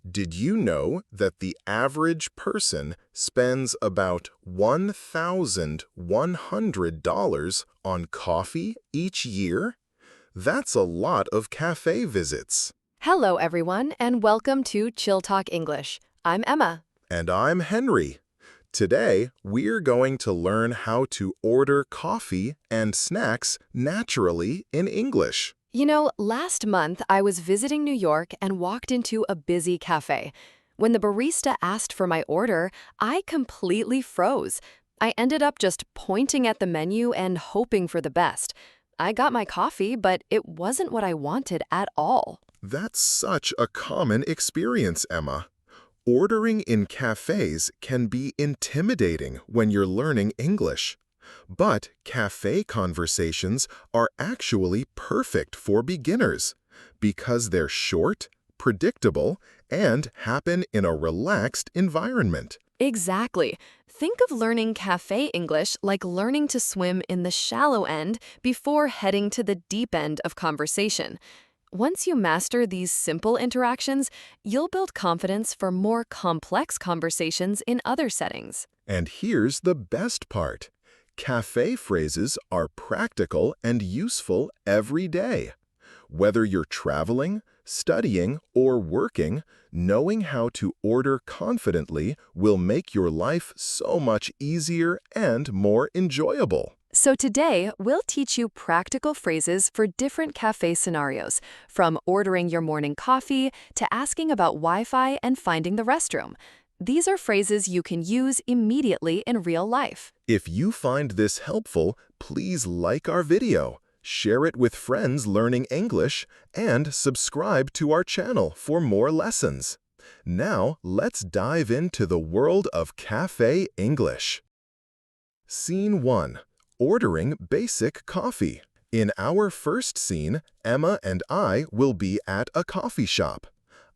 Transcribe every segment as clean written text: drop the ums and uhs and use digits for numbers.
Did you know that the average person spends about $1,100 on coffee each year? That's a lot of cafe visits. Hello, everyone, and welcome to Chill Talk English. I'm Emma. And I'm Henry. Today, we're going to learn how to order coffee and snacks naturally in English. You know, last month I was visiting New York and walked into a busy cafe. When the barista asked for my order, I completely froze. I ended up just pointing at the menu and hoping for the best. I got my coffee, but it wasn't what I wanted at all. That's such a common experience, Emma. Ordering in cafes can be intimidating when you're learning English. But cafe conversations are actually perfect for beginners because they're short, predictable, and happen in a relaxed environment. Exactly. Think of learning cafe English like learning to swim in the shallow end before heading to the deep end of conversation. Once you master these simple interactions, you'll build confidence for more complex conversations in other settings. And here's the best part. Cafe phrases are practical and useful every day. Whether you're traveling, studying, or working, knowing how to order confidently will make your life so much easier and more enjoyable. So today, we'll teach you practical phrases for different cafe scenarios, from ordering your morning coffee to asking about Wi-Fi and finding the restroom. These are phrases you can use immediately in real life. If you find this helpful, please like our video, share it with friends learning English, and subscribe to our channel for more lessons. Now, let's dive into the world of Cafe English. Scene 1. Ordering basic coffee. In our first scene, Emma and I will be at a coffee shop.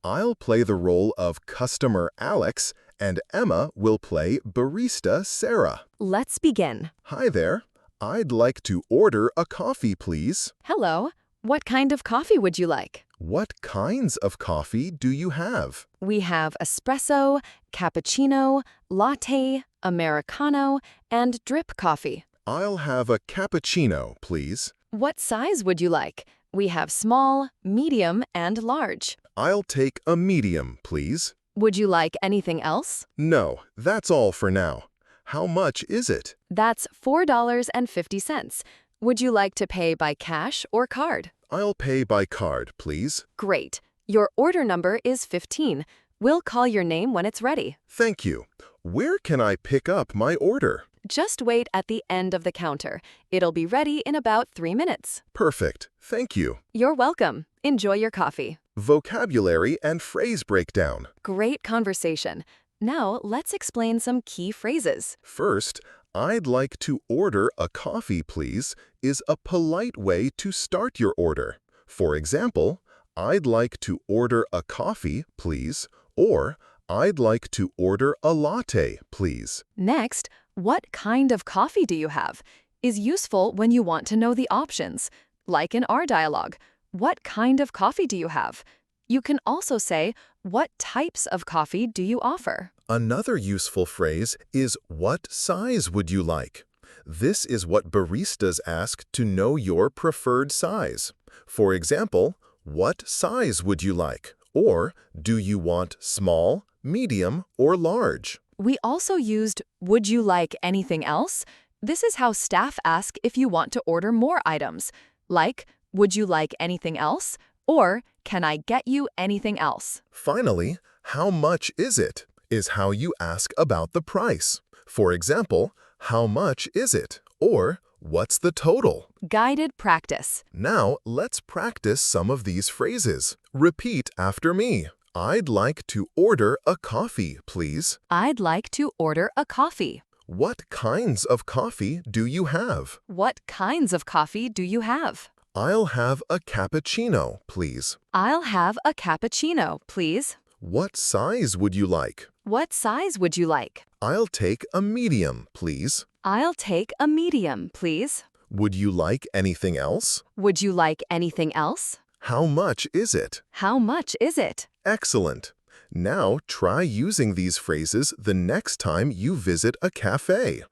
I'll play the role of customer Alex, and Emma will play barista Sarah. Let's begin. Hi there. I'd like to order a coffee, please. Hello. What kind of coffee would you like? What kinds of coffee do you have? We have espresso, cappuccino, latte, americano, and drip coffee. I'll have a cappuccino, please. What size would you like? We have small, medium, and large. I'll take a medium, please. Would you like anything else? No, that's all for now. How much is it? That's $4.50. Would you like to pay by cash or card? I'll pay by card, please. Great. Your order number is 15. We'll call your name when it's ready. Thank you. Where can I pick up my order? Just wait at the end of the counter. It'll be ready in about 3 minutes. Perfect. Thank you. You're welcome. Enjoy your coffee. Vocabulary and phrase breakdown. Great conversation. Now, let's explain some key phrases. First, I'd like to order a coffee, please, is a polite way to start your order. For example, I'd like to order a coffee, please, or I'd like to order a latte, please. Next, what kind of coffee do you have? Is useful when you want to know the options. Like in our dialogue, what kind of coffee do you have? You can also say, what types of coffee do you offer? Another useful phrase is, what size would you like? This is what baristas ask to know your preferred size. For example, what size would you like? Or, do you want small, medium, or large? We also used, would you like anything else? This is how staff ask if you want to order more items. Like, would you like anything else? Or, can I get you anything else? Finally, how much is it? Is how you ask about the price. For example, how much is it? Or, what's the total? Guided practice. Now, let's practice some of these phrases. Repeat after me. I'd like to order a coffee, please. I'd like to order a coffee. What kinds of coffee do you have? What kinds of coffee do you have? I'll have a cappuccino, please. I'll have a cappuccino, please. What size would you like? What size would you like? I'll take a medium, please. I'll take a medium, please. Would you like anything else? Would you like anything else? How much is it? How much is it? Excellent. Now try using these phrases the next time you visit a cafe.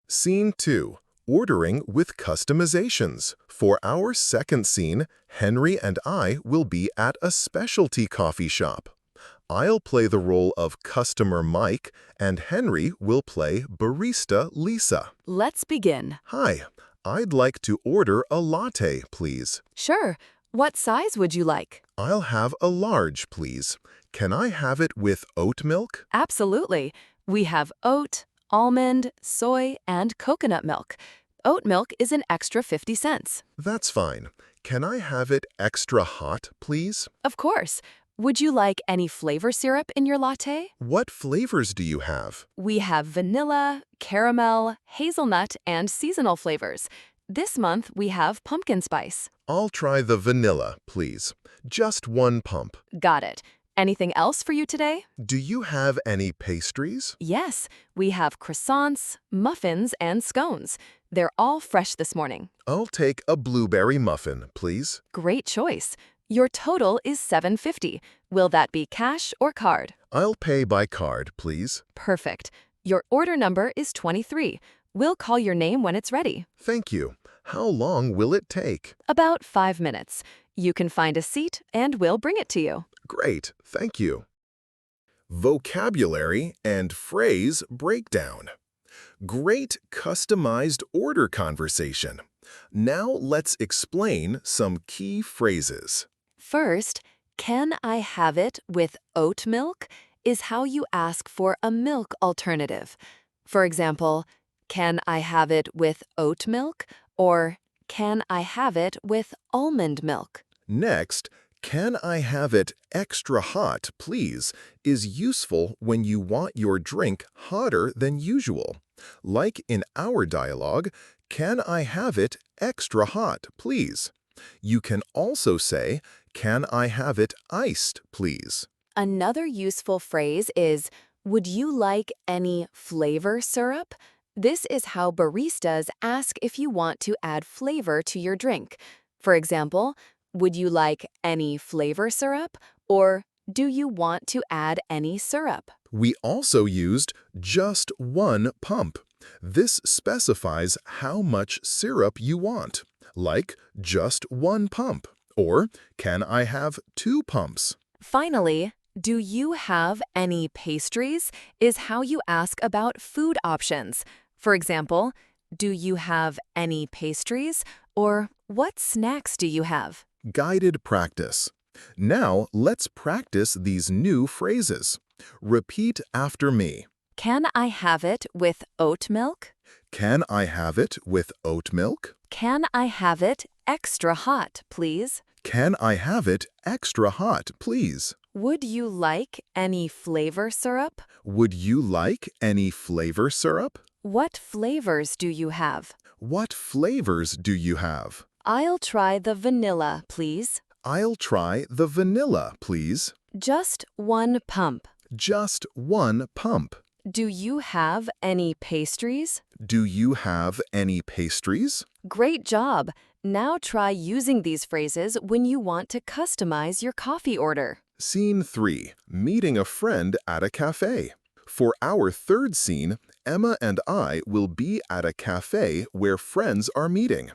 Scene 2. Ordering with customizations. For our second scene, Henry and I will be at a specialty coffee shop. I'll play the role of customer Mike, and Henry will play barista Lisa. Let's begin. Hi, I'd like to order a latte, please. Sure. What size would you like? I'll have a large, please. Can I have it with oat milk? Absolutely. We have oat, almond, soy, and coconut milk. Oat milk is an extra 50 cents. That's fine. Can I have it extra hot, please? Of course. Would you like any flavor syrup in your latte? What flavors do you have? We have vanilla, caramel, hazelnut, and seasonal flavors. This month we have pumpkin spice. I'll try the vanilla, please. Just one pump. Got it. Anything else for you today? Do you have any pastries? Yes, we have croissants, muffins, and scones. They're all fresh this morning. I'll take a blueberry muffin, please. Great choice. Your total is $7.50. Will that be cash or card? I'll pay by card, please. Perfect. Your order number is 23. We'll call your name when it's ready. Thank you. How long will it take? About 5 minutes. You can find a seat and we'll bring it to you. Great, thank you. Vocabulary and phrase breakdown. Great customized order conversation. Now let's explain some key phrases. First, can I have it with oat milk is how you ask for a milk alternative. For example, can I have it with oat milk? Or can I have it with almond milk? Next, can I have it extra hot, please, is useful when you want your drink hotter than usual. Like in our dialogue, can I have it extra hot, please? You can also say, can I have it iced, please? Another useful phrase is, would you like any flavor syrup? This is how baristas ask if you want to add flavor to your drink. For example, would you like any flavor syrup? Or do you want to add any syrup? We also used just one pump. This specifies how much syrup you want, like just one pump, or can I have 2 pumps? Finally, do you have any pastries is how you ask about food options. For example, do you have any pastries? Or what snacks do you have? Guided practice. Now let's practice these new phrases. Repeat after me. Can I have it with oat milk? Can I have it with oat milk? Can I have it extra hot, please? Can I have it extra hot, please? Would you like any flavor syrup? Would you like any flavor syrup? What flavors do you have? What flavors do you have? I'll try the vanilla, please. I'll try the vanilla, please. Just one pump. Just one pump. Do you have any pastries? Do you have any pastries? Great job! Now try using these phrases when you want to customize your coffee order. Scene 3. Meeting a friend at a cafe. For our third scene, Emma and I will be at a cafe where friends are meeting.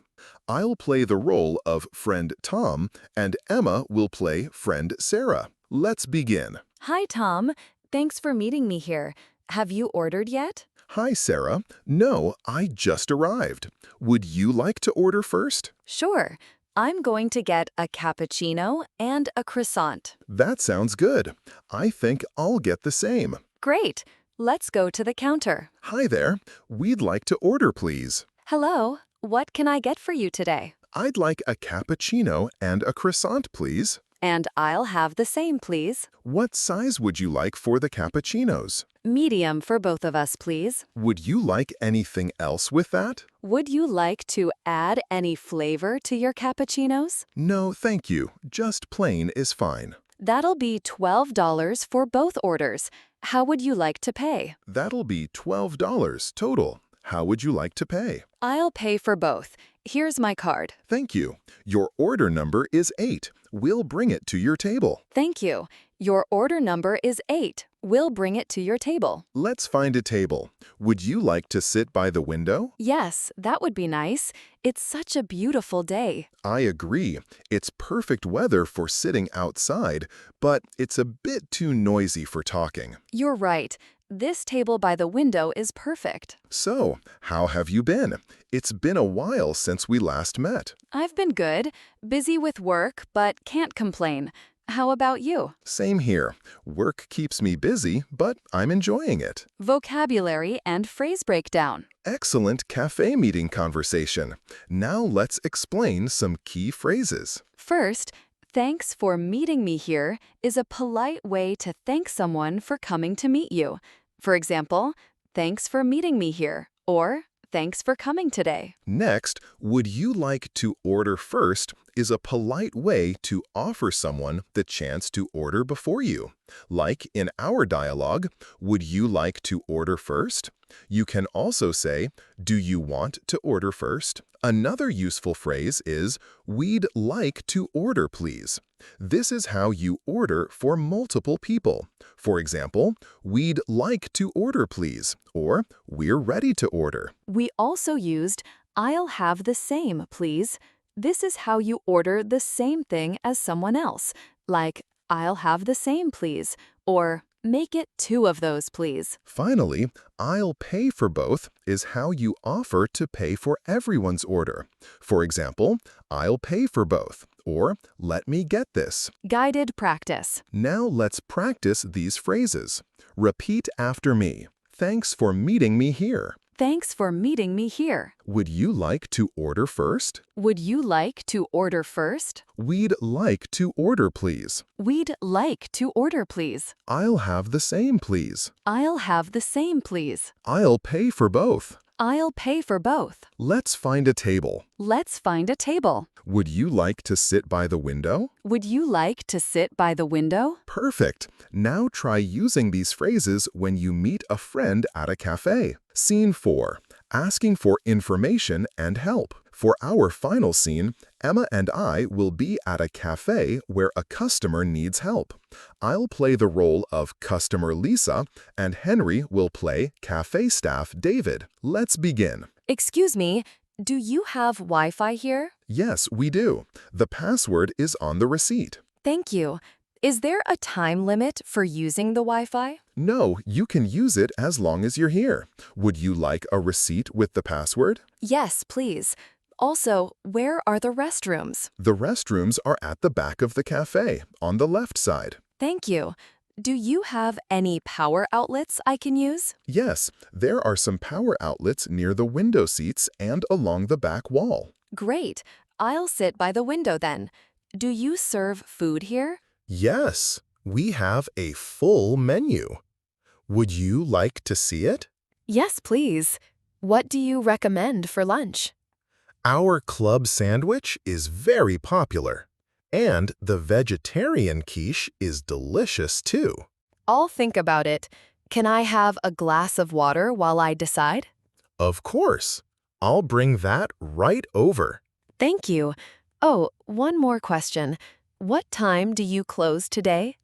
I'll play the role of friend Tom, and Emma will play friend Sarah. Let's begin. Hi, Tom. Thanks for meeting me here. Have you ordered yet? Hi, Sarah. No, I just arrived. Would you like to order first? Sure. I'm going to get a cappuccino and a croissant. That sounds good. I think I'll get the same. Great. Let's go to the counter. Hi there. We'd like to order, please. Hello. What can I get for you today? I'd like a cappuccino and a croissant, please. And I'll have the same, please. What size would you like for the cappuccinos? Medium for both of us, please. Would you like anything else with that? Would you like to add any flavor to your cappuccinos? No, thank you. Just plain is fine. That'll be $12 for both orders. How would you like to pay? That'll be $12 total. How would you like to pay? I'll pay for both. Here's my card. Thank you. Your order number is 8. We'll bring it to your table. Thank you. Your order number is 8. We'll bring it to your table. Let's find a table. Would you like to sit by the window? Yes, that would be nice. It's such a beautiful day. I agree. It's perfect weather for sitting outside, but it's a bit too noisy for talking. You're right. This table by the window is perfect. So, how have you been? It's been a while since we last met. I've been good, busy with work, but can't complain. How about you? Same here. Work keeps me busy, but I'm enjoying it. Vocabulary and phrase breakdown. Excellent cafe meeting conversation. Now let's explain some key phrases. First, thanks for meeting me here is a polite way to thank someone for coming to meet you. For example, thanks for meeting me here, or thanks for coming today. Next, would you like to order first is a polite way to offer someone the chance to order before you. Like in our dialogue, would you like to order first? You can also say, do you want to order first? Another useful phrase is, we'd like to order, please. This is how you order for multiple people. For example, we'd like to order, please, or we're ready to order. We also used, I'll have the same, please. This is how you order the same thing as someone else, like, I'll have the same, please, or make it 2 of those, please. Finally, I'll pay for both is how you offer to pay for everyone's order. For example, I'll pay for both, or let me get this. Guided practice. Now let's practice these phrases. Repeat after me. Thanks for meeting me here. Thanks for meeting me here. Would you like to order first? Would you like to order first? We'd like to order, please. We'd like to order, please. I'll have the same, please. I'll have the same, please. I'll pay for both. I'll pay for both. Let's find a table. Let's find a table. Would you like to sit by the window? Would you like to sit by the window? Perfect. Now try using these phrases when you meet a friend at a cafe. Scene 4. Asking for information and help. For our final scene, Emma and I will be at a cafe where a customer needs help. I'll play the role of customer Lisa, and Henry will play cafe staff David. Let's begin. Excuse me, do you have Wi-Fi here? Yes, we do. The password is on the receipt. Thank you. Is there a time limit for using the Wi-Fi? No, you can use it as long as you're here. Would you like a receipt with the password? Yes, please. Also, where are the restrooms? The restrooms are at the back of the cafe, on the left side. Thank you. Do you have any power outlets I can use? Yes, there are some power outlets near the window seats and along the back wall. Great. I'll sit by the window then. Do you serve food here? Yes, we have a full menu. Would you like to see it? Yes, please. What do you recommend for lunch? Our club sandwich is very popular, and the vegetarian quiche is delicious too. I'll think about it. Can I have a glass of water while I decide? Of course. I'll bring that right over. Thank you. Oh, one more question. What time do you close today?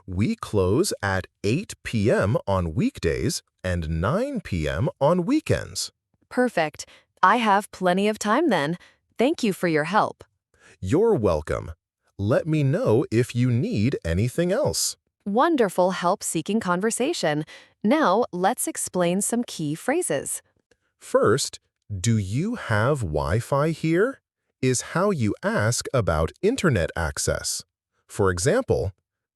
We close at 8 p.m. on weekdays and 9 p.m. on weekends. Perfect. I have plenty of time then. Thank you for your help. You're welcome. Let me know if you need anything else. Wonderful help-seeking conversation. Now, let's explain some key phrases. First, do you have Wi-Fi here? Is how you ask about internet access. For example,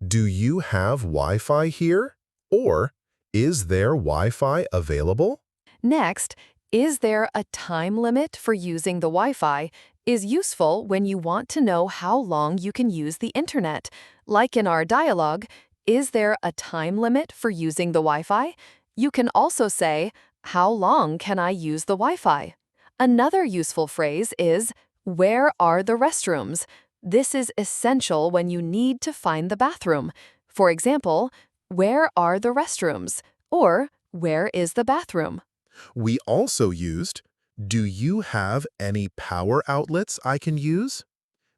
do you have Wi-Fi here? Or, is there Wi-Fi available? Next, is there a time limit for using the Wi-Fi? Is useful when you want to know how long you can use the internet. Like in our dialogue, is there a time limit for using the Wi-Fi? You can also say, how long can I use the Wi-Fi? Another useful phrase is, where are the restrooms? This is essential when you need to find the bathroom. For example, where are the restrooms? Or, where is the bathroom? We also used, do you have any power outlets I can use?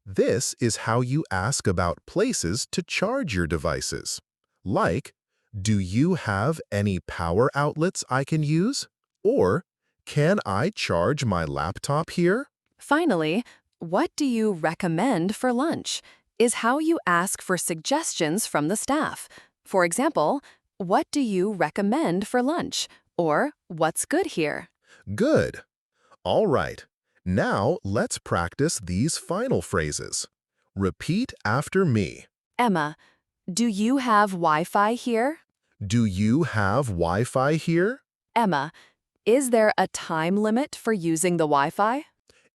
This is how you ask about places to charge your devices. Like, do you have any power outlets I can use? Or, can I charge my laptop here? Finally, what do you recommend for lunch? Is how you ask for suggestions from the staff. For example, what do you recommend for lunch? Or, what's good here? Good. All right. Now let's practice these final phrases. Repeat after me. Emma, do you have Wi-Fi here? Do you have Wi-Fi here? Emma, is there a time limit for using the Wi-Fi?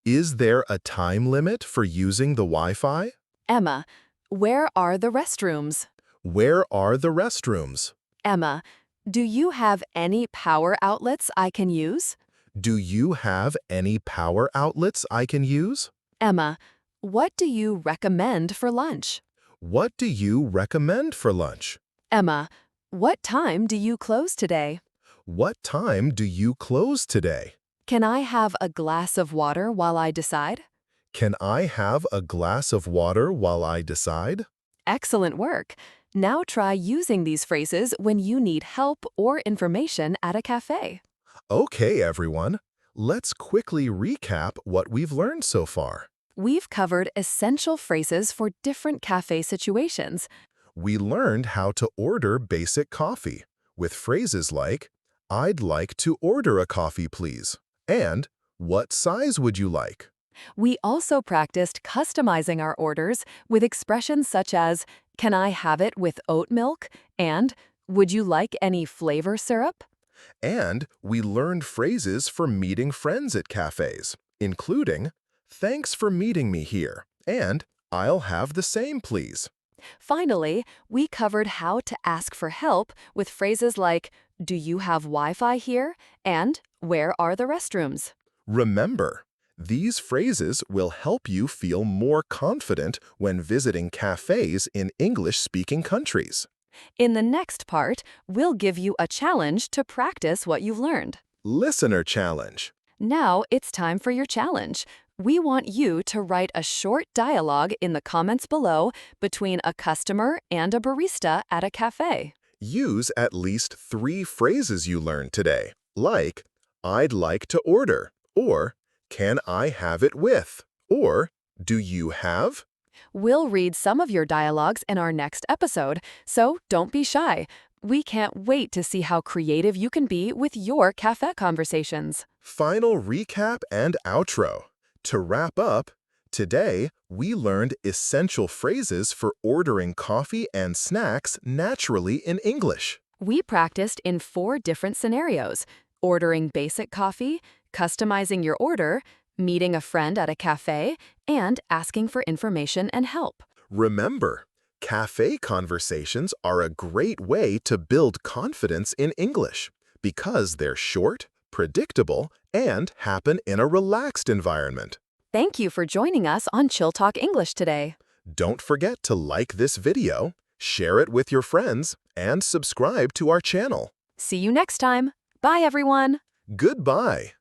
Is there a time limit for using the Wi-Fi? Emma, where are the restrooms? Where are the restrooms? Emma, do you have any power outlets I can use? Do you have any power outlets I can use? Emma, what do you recommend for lunch? What do you recommend for lunch? Emma, what time do you close today? What time do you close today? Can I have a glass of water while I decide? Can I have a glass of water while I decide? Excellent work. Now try using these phrases when you need help or information at a cafe. Okay, everyone. Let's quickly recap what we've learned so far. We've covered essential phrases for different cafe situations. We learned how to order basic coffee with phrases like, I'd like to order a coffee, please, and what size would you like? We also practiced customizing our orders with expressions such as, can I have it with oat milk? And, would you like any flavor syrup? And we learned phrases for meeting friends at cafes, including, thanks for meeting me here, and I'll have the same, please. Finally, we covered how to ask for help with phrases like, do you have Wi-Fi here? And, where are the restrooms? Remember, these phrases will help you feel more confident when visiting cafes in English-speaking countries. In the next part, we'll give you a challenge to practice what you've learned. Listener challenge. Now it's time for your challenge. We want you to write a short dialogue in the comments below between a customer and a barista at a cafe. Use at least 3 phrases you learned today, like, I'd like to order, or can I have it with, or do you have? We'll read some of your dialogues in our next episode, so don't be shy. We can't wait to see how creative you can be with your cafe conversations. Final recap and outro. To wrap up, today we learned essential phrases for ordering coffee and snacks naturally in English. We practiced in 4 different scenarios: ordering basic coffee, customizing your order, meeting a friend at a cafe, and asking for information and help. Remember, cafe conversations are a great way to build confidence in English because they're short, predictable, and happen in a relaxed environment. Thank you for joining us on Chill Talk English today. Don't forget to like this video, share it with your friends, and subscribe to our channel. See you next time. Bye, everyone. Goodbye.